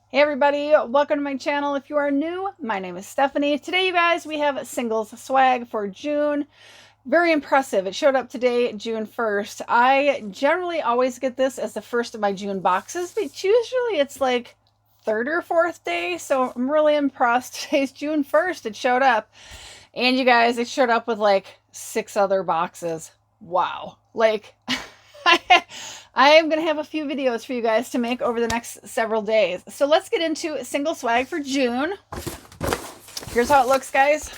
Hey everybody, welcome to my channel. If you are new, my name is Stephanie. Today, you guys, we have singles swag for June. Very impressive. It showed up today, June 1st. I generally always get this as the first of my June boxes, but usually it's like third or fourth day, so I'm really impressed. Today's June 1st, it showed up. And you guys, it showed up with like 6 other boxes. Wow. Like, I am going to have a few videos for you guys to make over the next several days. So let's get into single swag for June. Here's how it looks, guys.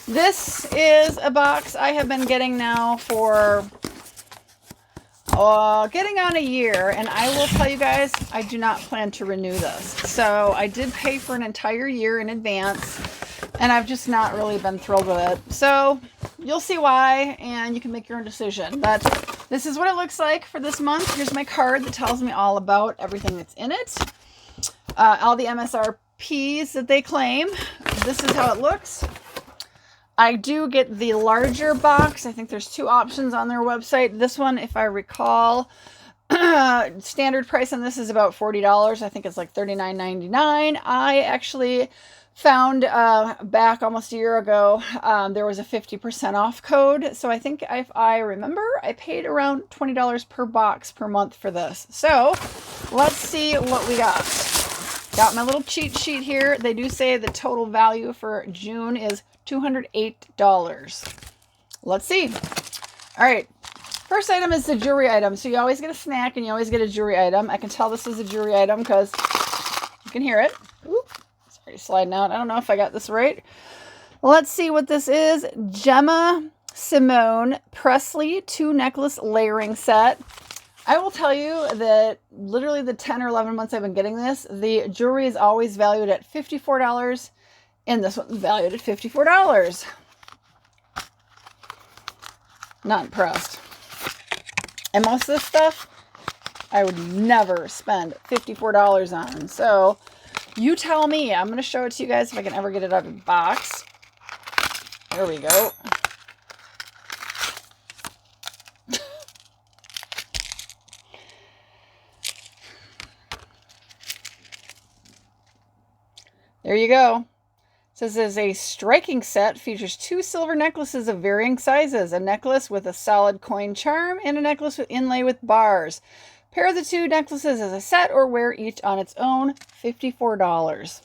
This is a box I have been getting now for getting on a year, and I will tell you guys, I do not plan to renew this. So I did pay for an entire year in advance, and I've just not really been thrilled with it. So you'll see why, and you can make your own decision. But this is what it looks like for this month. Here's my card that tells me all about everything that's in it. All the MSRPs that they claim. This is how it looks. I do get the larger box. I think there's 2 options on their website. This one, if I recall, standard price on this is about $40. I think it's like $39.99. I actually found back almost a year ago, there was a 50% off code. So I think if I remember, I paid around $20 per box per month for this. So let's see what we got. Got my little cheat sheet here. They do say the total value for June is $208. Let's see. All right. First item is the jewelry item. So you always get a snack and you always get a jewelry item. I can tell this is a jewelry item because you can hear it. Oop. Sorry, sliding out. I don't know if I got this right. Let's see what this is. Gemma Simone Presley 2 necklace layering set. I will tell you that literally the 10 or 11 months I've been getting this, the jewelry is always valued at $54, and this one's valued at $54. Not impressed. And most of this stuff, I would never spend $54 on. So you tell me. I'm going to show it to you guys if I can ever get it out of the box. There we go. There you go. It says it's a striking set, features 2 silver necklaces of varying sizes, a necklace with a solid coin charm and a necklace with inlay with bars. Pair the 2 necklaces as a set or wear each on its own. $54.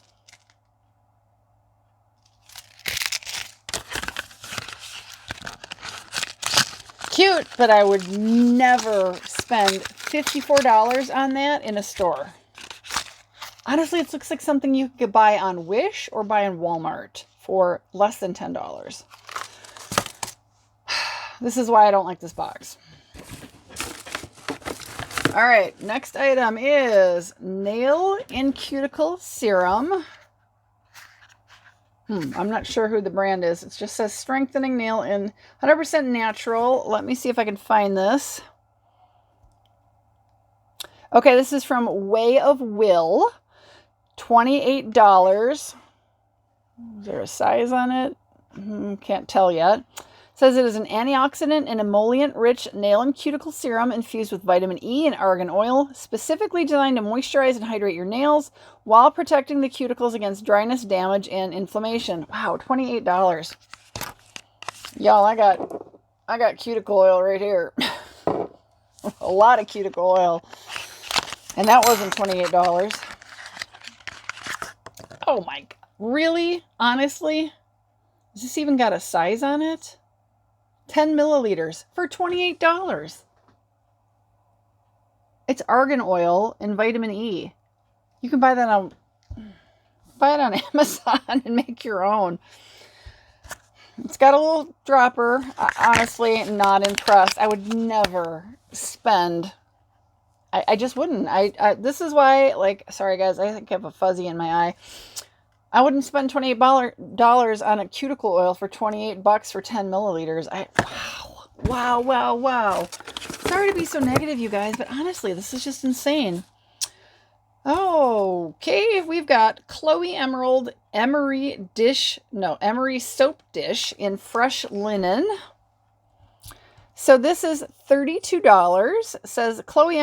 Cute, but I would never spend $54 on that in a store. Honestly, it looks like something you could buy on Wish or buy in Walmart for less than $10. This is why I don't like this box. All right, next item is Nail and Cuticle Serum. I'm not sure who the brand is. It just says strengthening nail and 100% natural. Let me see if I can find this. Okay, this is from Way of Will. $28. Is there a size on it? Can't tell yet. It says it is an antioxidant and emollient-rich nail and cuticle serum infused with vitamin E and argan oil, specifically designed to moisturize and hydrate your nails while protecting the cuticles against dryness, damage, and inflammation. Wow, $28. Y'all, I got cuticle oil right here. A lot of cuticle oil. And that wasn't $28. Oh my God. Really? Honestly? Has this even got a size on it? 10 milliliters for $28. It's argan oil and vitamin E. You can buy that on Amazon and make your own. It's got a little dropper. Honestly, not impressed. I would never spend. I just wouldn't. This is why, like, sorry guys, I think I have a fuzzy in my eye. I wouldn't spend $28 on a cuticle oil for $28 for 10 milliliters. Wow. Sorry to be so negative, you guys, but honestly, this is just insane. Okay, we've got Chloe Emery soap dish in fresh linen. So this is $32. It says Chloe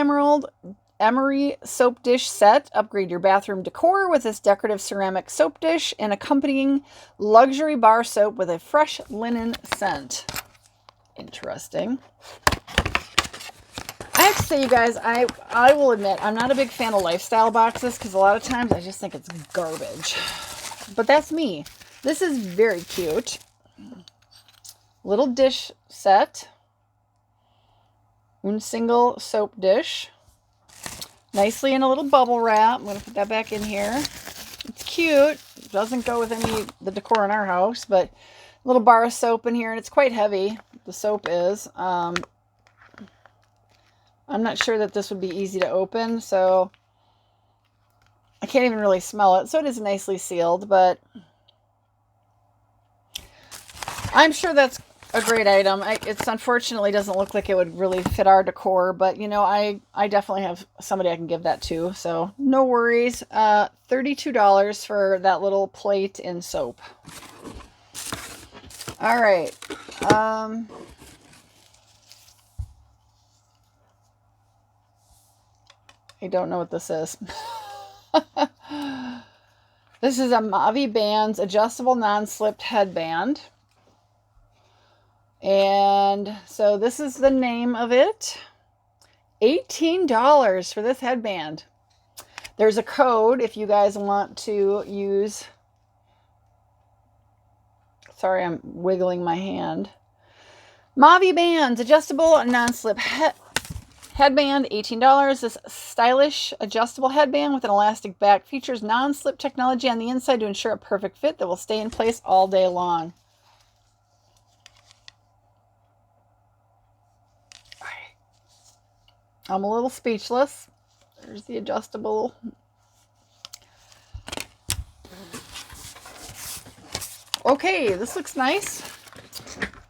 Emery soap dish set. Upgrade your bathroom decor with this decorative ceramic soap dish and accompanying luxury bar soap with a fresh linen scent. Interesting. I have to say, you guys, I will admit, I'm not a big fan of lifestyle boxes because a lot of times I just think it's garbage. But that's me. This is very cute. Little dish set. One single soap dish. Nicely in a little bubble wrap. I'm going to put that back in here. It's cute. It doesn't go with the decor in our house, but a little bar of soap in here, and it's quite heavy. The soap is. I'm not sure that this would be easy to open, so I can't even really smell it. So it is nicely sealed, but I'm sure that's a great item. It's unfortunately doesn't look like it would really fit our decor, but you know, I definitely have somebody I can give that to, so no worries. $32 for that little plate and soap. All right. I don't know what this is. This is a Mavi Bands adjustable non-slipped headband. And so this is the name of it. $18 for this headband. There's a code if you guys want to use. Sorry, I'm wiggling my hand. Mavi Bands adjustable non-slip headband, $18. This stylish adjustable headband with an elastic back features non-slip technology on the inside to ensure a perfect fit that will stay in place all day long. I'm a little speechless. There's the adjustable. Okay, this looks nice.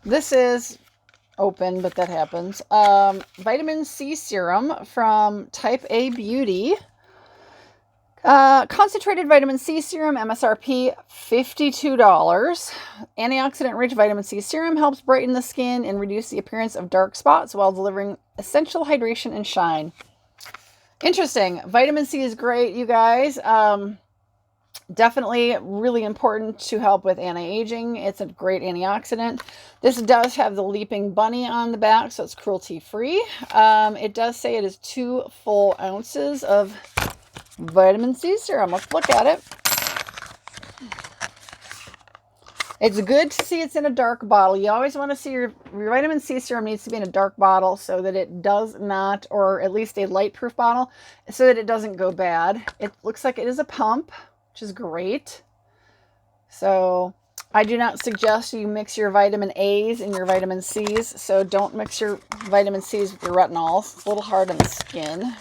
This is open, but that happens. Vitamin C serum from Type A Beauty. Concentrated vitamin C serum, MSRP $52. Antioxidant-rich vitamin C serum helps brighten the skin and reduce the appearance of dark spots while delivering essential hydration and shine. Interesting. Vitamin C is great, you guys. Definitely really important to help with anti-aging. It's a great antioxidant. This does have the leaping bunny on the back, so it's cruelty-free. It does say it is 2 full ounces of vitamin C serum. Let's look at it. It's good to see it's in a dark bottle. You always want to see your vitamin C serum needs to be in a dark bottle so that it does not, or at least a light-proof bottle, so that it doesn't go bad. It looks like it is a pump, which is great. So I do not suggest you mix your vitamin A's and your vitamin C's. So don't mix your vitamin C's with your retinols. It's a little hard on the skin.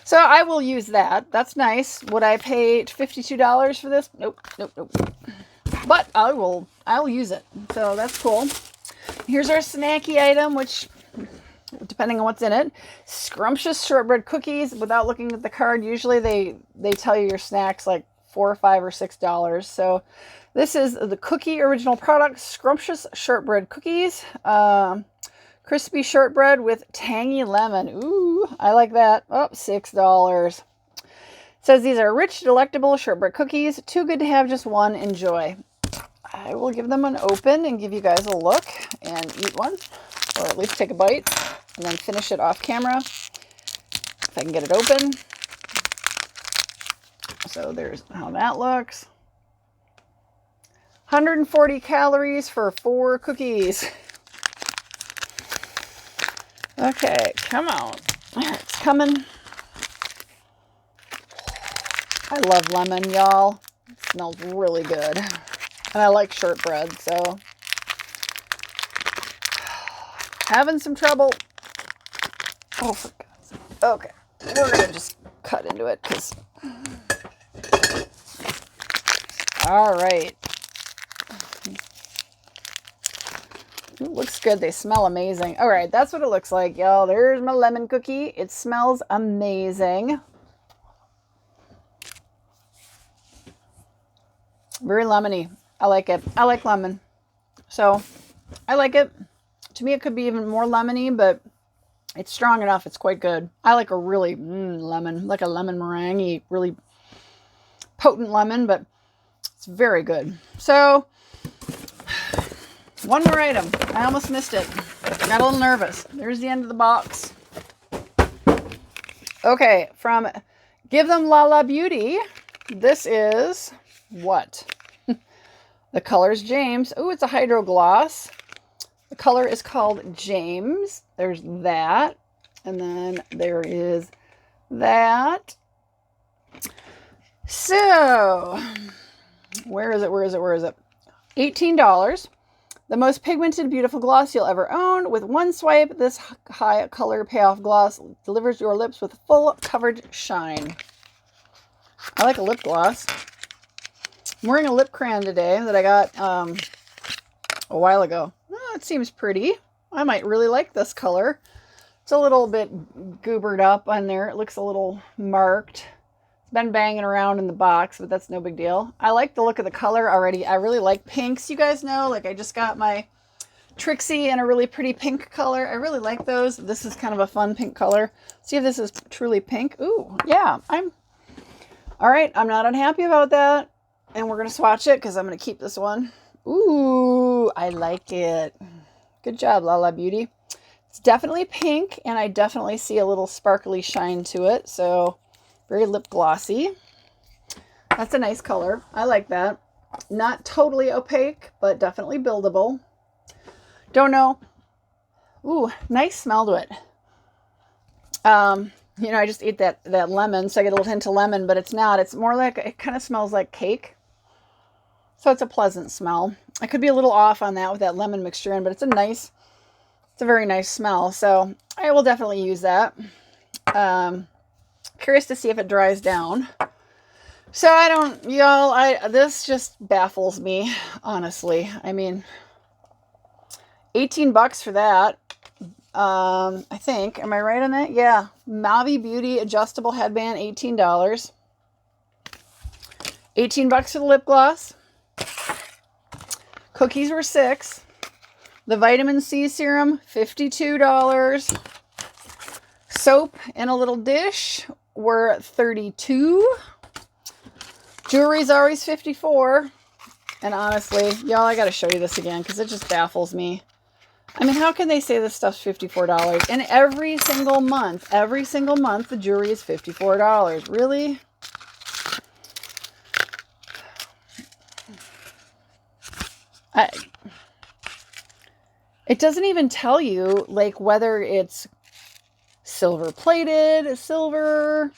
So I will use that. That's nice. Would I pay $52 for this? Nope, nope, nope. But I'll use it. So that's cool. Here's our snacky item, which, depending on what's in it, Scrumptious shortbread cookies. Without looking at the card, usually they tell you your snack's like $4 or $5 or $6. So this is the cookie original product, Scrumptious shortbread cookies. Crispy shortbread with tangy lemon. Ooh, I like that. Oh, $6. It says these are rich, delectable shortbread cookies. Too good to have just one. Enjoy. I will give them an open and give you guys a look and eat one, or at least take a bite and then finish it off camera if I can get it open. So there's how that looks. 140 calories for 4 cookies. Okay, come on. It's coming. I love lemon, y'all. It smells really good. And I like shortbread, so. Having some trouble. Oh, for God's sake. Okay, we're going to just cut into it, because. All right. It looks good. They smell amazing. All right, that's what it looks like, y'all. There's my lemon cookie. It smells amazing. Very lemony. I like it. I like lemon. So, I like it. To me, it could be even more lemony, but It's strong enough. It's quite good. I like a really lemon, like a lemon meringue, really potent lemon, but it's very good. So, one more item. I almost missed it. Got a little nervous. There's the end of the box. Okay, from Give Them La La Beauty. This is what? The color's James. Oh, it's a hydro gloss. The color is called James. There's that. And then there is that. So, where is it? $18. The most pigmented, beautiful gloss you'll ever own. With one swipe, this high color payoff gloss delivers your lips with full coverage shine. I like a lip gloss. I'm wearing a lip crayon today that I got a while ago. Oh, it seems pretty. I might really like this color. It's a little bit goobered up on there. It looks a little marked. It's been banging around in the box, but that's no big deal. I like the look of the color already. I really like pinks, you guys know. Like, I just got my Trixie in a really pretty pink color. I really like those. This is kind of a fun pink color. See if this is truly pink. Ooh, yeah. All right, I'm not unhappy about that. And we're going to swatch it because I'm going to keep this one. Ooh, I like it. Good job, La La Beauty. It's definitely pink, and I definitely see a little sparkly shine to it. So, very lip glossy. That's a nice color. I like that. Not totally opaque, but definitely buildable. Don't know. Ooh, nice smell to it. You know, I just ate that lemon, so I get a little hint of lemon, but it's not. It's more like, it kind of smells like cake. So it's a pleasant smell. I could be a little off on that with that lemon mixture in, but it's a very nice smell. So I will definitely use that. Curious to see if it dries down. So this just baffles me, honestly. I mean, $18 for that. I think, am I right on that? Yeah. Mavi Beauty adjustable headband, $18. $18 for the lip gloss. Cookies were $6. The vitamin C serum, $52. Soap in a little dish were $32. Jewelry's always $54. And honestly, y'all, I gotta show you this again because it just baffles me. I mean, how can they say this stuff's $54? And every single month, the jewelry is $54. Really? It doesn't even tell you, like, whether it's silver plated, silver,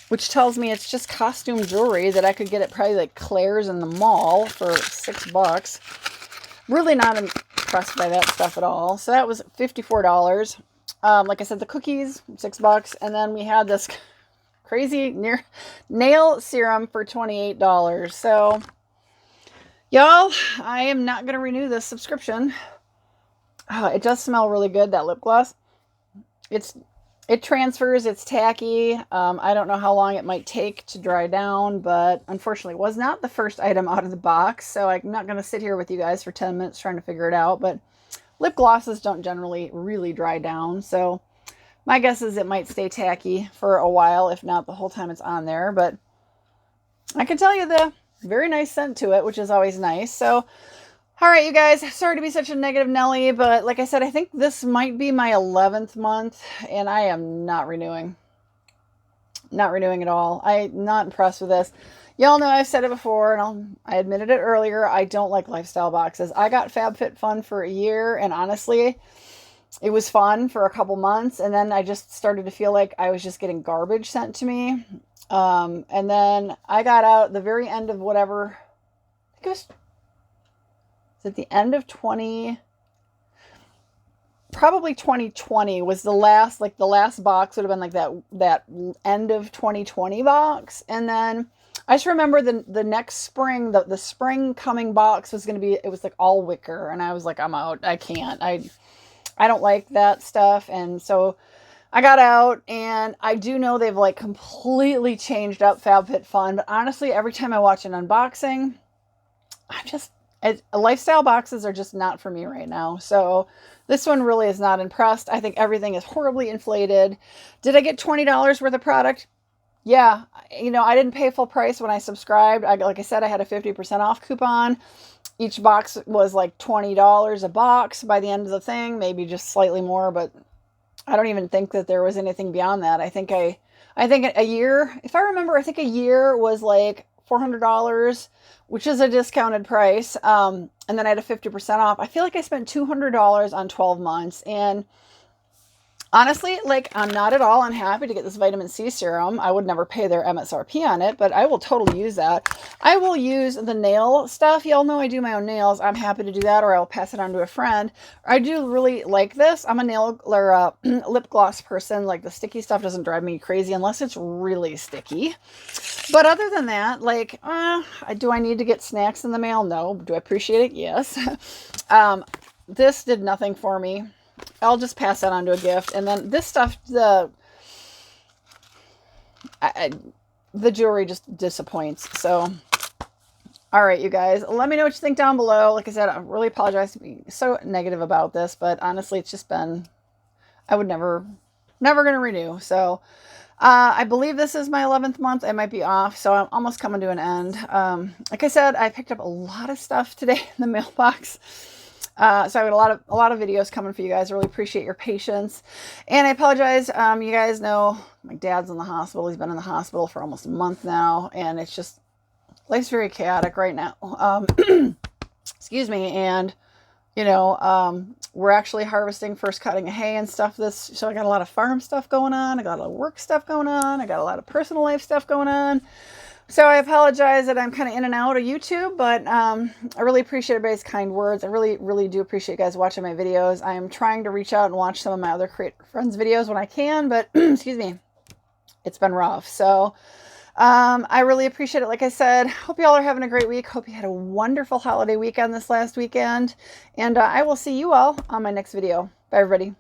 which tells me it's just costume jewelry that I could get at probably like Claire's in the mall for $6. Really not impressed by that stuff at all. So that was $54. Like I said, the cookies, $6. And then we had this crazy nail serum for $28. So, y'all, I am not going to renew this subscription. It does smell really good, that lip gloss. It transfers, it's tacky. I don't know how long it might take to dry down, but unfortunately it was not the first item out of the box, so I'm not going to sit here with you guys for 10 minutes trying to figure it out, but lip glosses don't generally really dry down, so my guess is it might stay tacky for a while, if not the whole time it's on there, but I can tell you the very nice scent to it, which is always nice. So, all right, you guys, sorry to be such a negative Nelly, but like I said, I think this might be my 11th month, and I am not renewing. Not renewing at all. I'm not impressed with this. Y'all know I've said it before, and I admitted it earlier, I don't like lifestyle boxes. I got FabFitFun for a year, and honestly, it was fun for a couple months, and then I just started to feel like I was just getting garbage sent to me. And then I got out at the very end of whatever, I think it was at the end of probably 2020 was the last, like the last box would have been like that end of 2020 box. And then I just remember the next spring, the spring coming box was going to be, it was like all wicker. And I was like, I'm out. I can't. I don't like that stuff. And so I got out, and I do know they've like completely changed up FabFitFun. But honestly, every time I watch an unboxing, Lifestyle boxes are just not for me right now. So this one really is not impressed. I think everything is horribly inflated. Did I get $20 worth of product? Yeah. You know, I didn't pay full price when I subscribed. Like I said, I had a 50% off coupon. Each box was like $20 a box by the end of the thing, maybe just slightly more, but I don't even think that there was anything beyond that. I think a year, if I remember, I think a year was like $400, which is a discounted price. And then I had a 50% off. I feel like I spent $200 on 12 months. And honestly, like, I'm not at all unhappy to get this vitamin C serum. I would never pay their MSRP on it, but I will totally use that. I will use the nail stuff. Y'all know I do my own nails. I'm happy to do that, or I'll pass it on to a friend. I do really like this. I'm a nail or lip gloss person. Like, the sticky stuff doesn't drive me crazy unless it's really sticky. But other than that, like, do I need to get snacks in the mail? No. Do I appreciate it? Yes. This did nothing for me. I'll just pass that on to a gift. And then this stuff, the jewelry just disappoints. So, all right, you guys, let me know what you think down below. Like I said, I really apologize for being so negative about this, but honestly, it's just been, I would never going to renew. So, I believe this is my 11th month. I might be off, so I'm almost coming to an end. Like I said, I picked up a lot of stuff today in the mailbox. So I have a lot of videos coming for you guys. I really appreciate your patience. And I apologize. You guys know my dad's in the hospital. He's been in the hospital for almost a month now. And it's just, life's very chaotic right now. Excuse me. And, you know, we're actually harvesting first cutting of hay and stuff. So I got a lot of farm stuff going on. I got a lot of work stuff going on. I got a lot of personal life stuff going on. So I apologize that I'm kind of in and out of YouTube, but I really appreciate everybody's kind words. I really, really do appreciate you guys watching my videos. I am trying to reach out and watch some of my other creator friends' videos when I can, but excuse me, it's been rough. So I really appreciate it. Like I said, hope you all are having a great week. Hope you had a wonderful holiday weekend this last weekend. And I will see you all on my next video. Bye, everybody.